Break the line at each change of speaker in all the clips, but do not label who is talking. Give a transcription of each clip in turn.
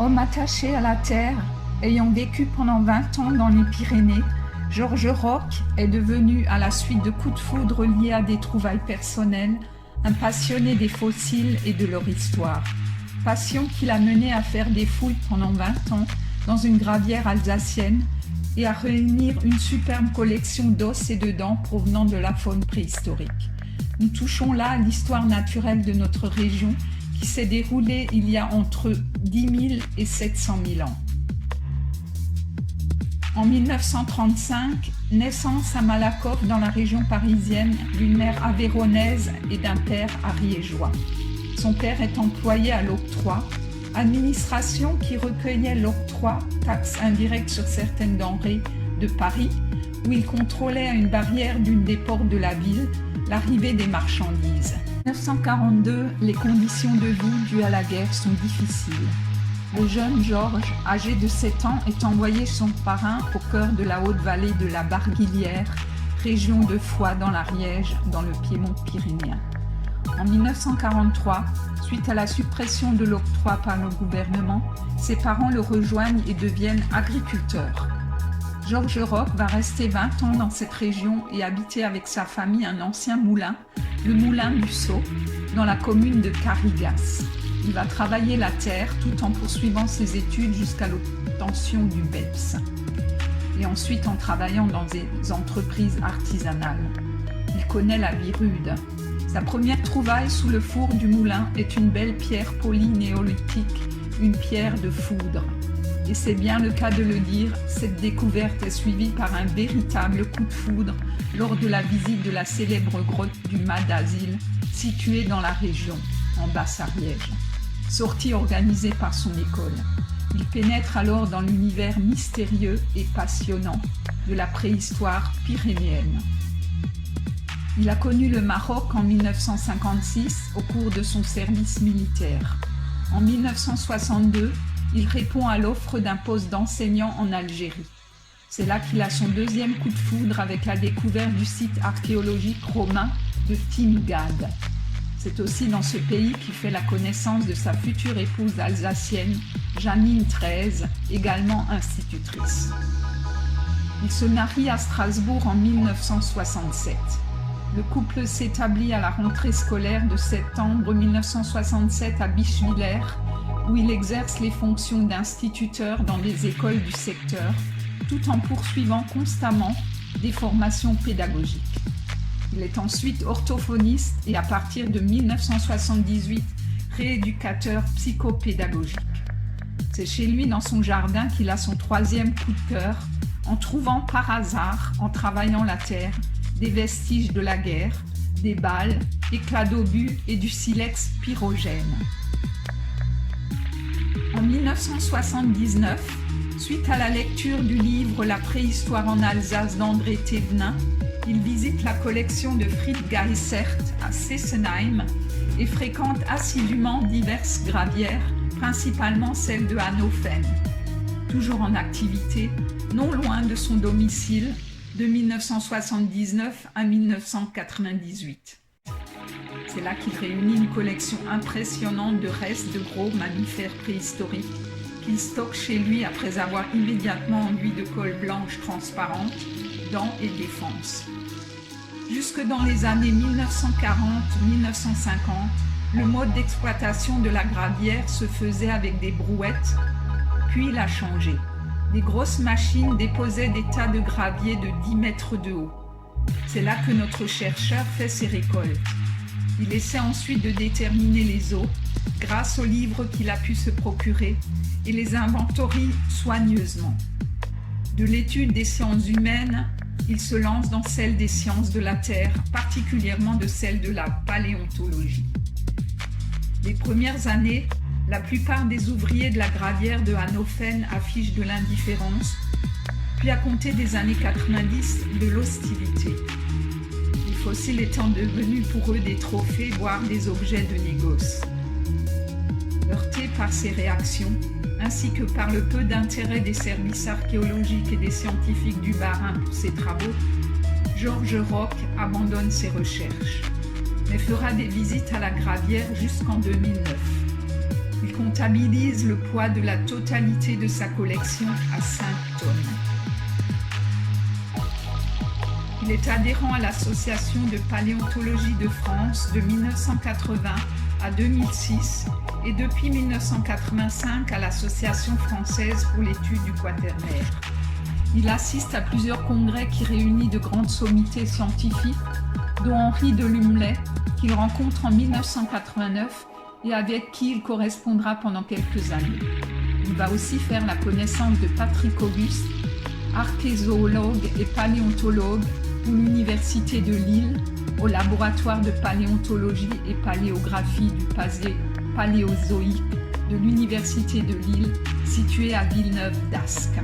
Homme attaché à la terre, ayant vécu pendant 20 ans dans les Pyrénées, Georges Roch est devenu, à la suite de coups de foudre liés à des trouvailles personnelles, un passionné des fossiles et de leur histoire. Passion qui l'a mené à faire des fouilles pendant 20 ans dans une gravière alsacienne et à réunir une superbe collection d'os et de dents provenant de la faune préhistorique. Nous touchons là à l'histoire naturelle de notre région qui s'est déroulée il y a entre 10 000 et 700 000 ans. En 1935, naissance à Malakoff dans la région parisienne d'une mère aveyronnaise et d'un père ariégeois. Son père est employé à l'octroi, administration qui recueillait l'octroi, taxe indirecte sur certaines denrées, de Paris, où il contrôlait à une barrière d'une des portes de la ville l'arrivée des marchandises. En 1942, les conditions de vie dues à la guerre sont difficiles. Le jeune Georges, âgé de 7 ans, est envoyé chez son parrain au cœur de la haute vallée de la Barguilière, région de Foix dans l'Ariège, dans le Piémont pyrénéen. En 1943, suite à la suppression de l'octroi par le gouvernement, ses parents le rejoignent et deviennent agriculteurs. Georges Roch va rester 20 ans dans cette région et habiter avec sa famille un ancien moulin, le moulin du Sceau, dans la commune de Carigas. Il va travailler la terre tout en poursuivant ses études jusqu'à l'obtention du BEPS et ensuite en travaillant dans des entreprises artisanales. Il connaît la vie rude. Sa première trouvaille sous le four du moulin est une belle pierre polie néolithique, une pierre de foudre. Et c'est bien le cas de le dire, cette découverte est suivie par un véritable coup de foudre lors de la visite de la célèbre grotte du Mas d'Asile, située dans la région, en Basse-Ariège. Sortie organisée par son école. Il pénètre alors dans l'univers mystérieux et passionnant de la préhistoire pyrénéenne. Il a connu le Maroc en 1956 au cours de son service militaire. En 1962, il répond à l'offre d'un poste d'enseignant en Algérie. C'est là qu'il a son deuxième coup de foudre avec la découverte du site archéologique romain de Timgad. C'est aussi dans ce pays qu'il fait la connaissance de sa future épouse alsacienne, Janine Treize, également institutrice. Il se marie à Strasbourg en 1967. Le couple s'établit à la rentrée scolaire de septembre 1967 à Bischwiller, où il exerce les fonctions d'instituteur dans des écoles du secteur, tout en poursuivant constamment des formations pédagogiques. Il est ensuite orthophoniste et à partir de 1978, rééducateur psychopédagogique. C'est chez lui dans son jardin qu'il a son troisième coup de cœur, en trouvant par hasard, en travaillant la terre, des vestiges de la guerre, des balles, éclats d'obus et du silex pyrogène. En 1979, suite à la lecture du livre La préhistoire en Alsace d'André Thévenin, il visite la collection de Fritz Geissert à Sesenheim et fréquente assidûment diverses gravières, principalement celle de Hannofen. Toujours en activité, non loin de son domicile, de 1979 à 1998. C'est là qu'il réunit une collection impressionnante de restes de gros mammifères préhistoriques qu'il stocke chez lui après avoir immédiatement enduit de colle blanche transparente, dents et défense. Jusque dans les années 1940-1950, le mode d'exploitation de la gravière se faisait avec des brouettes, puis il a changé. Des grosses machines déposaient des tas de gravier de 10 mètres de haut. C'est là que notre chercheur fait ses récoltes. Il essaie ensuite de déterminer les eaux, grâce aux livres qu'il a pu se procurer, et les inventorie soigneusement. De l'étude des sciences humaines, il se lance dans celle des sciences de la Terre, particulièrement de celle de la paléontologie. Les premières années, la plupart des ouvriers de la gravière de Hannofen affichent de l'indifférence, puis à compter des années 90, de l'hostilité. Les fossiles étant devenus pour eux des trophées, voire des objets de négoce. Heurté par ces réactions, ainsi que par le peu d'intérêt des services archéologiques et des scientifiques du Bas-Rhin pour ses travaux, Georges Roch abandonne ses recherches, mais fera des visites à la gravière jusqu'en 2009. Il comptabilise le poids de la totalité de sa collection à 5 tonnes. Il est adhérent à l'Association de paléontologie de France de 1980 à 2006 et depuis 1985 à l'Association française pour l'étude du Quaternaire. Il assiste à plusieurs congrès qui réunissent de grandes sommités scientifiques, dont Henri de Lumley, qu'il rencontre en 1989 et avec qui il correspondra pendant quelques années. Il va aussi faire la connaissance de Patrick Auguste, archézoologue et paléontologue pour l'Université de Lille, au laboratoire de paléontologie et paléographie du Paléozoïque de l'Université de Lille, située à Villeneuve-d'Ascq.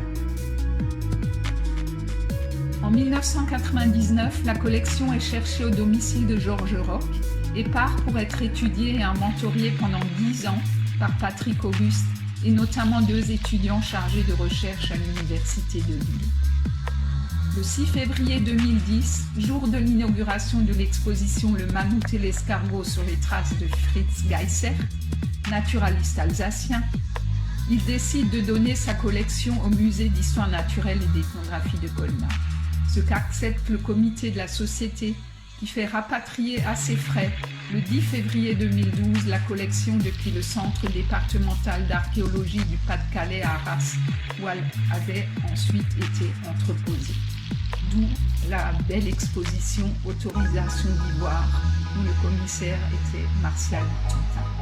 En 1999, la collection est cherchée au domicile de Georges Roch et part pour être étudiée et inventoriée pendant 10 ans par Patrick Auguste et notamment 2 étudiants chargés de recherche à l'Université de Lille. Le 6 février 2010, jour de l'inauguration de l'exposition Le Mammouth et l'escargot sur les traces de Fritz Geissert, naturaliste alsacien, il décide de donner sa collection au musée d'histoire naturelle et d'ethnographie de Colmar. Ce qu'accepte le comité de la société qui fait rapatrier à ses frais le 10 février 2012 la collection depuis le centre départemental d'archéologie du Pas-de-Calais à Arras où elle avait ensuite été entreposée. D'où la belle exposition Autorisation d'Ivoire où le commissaire était Martial Toupin.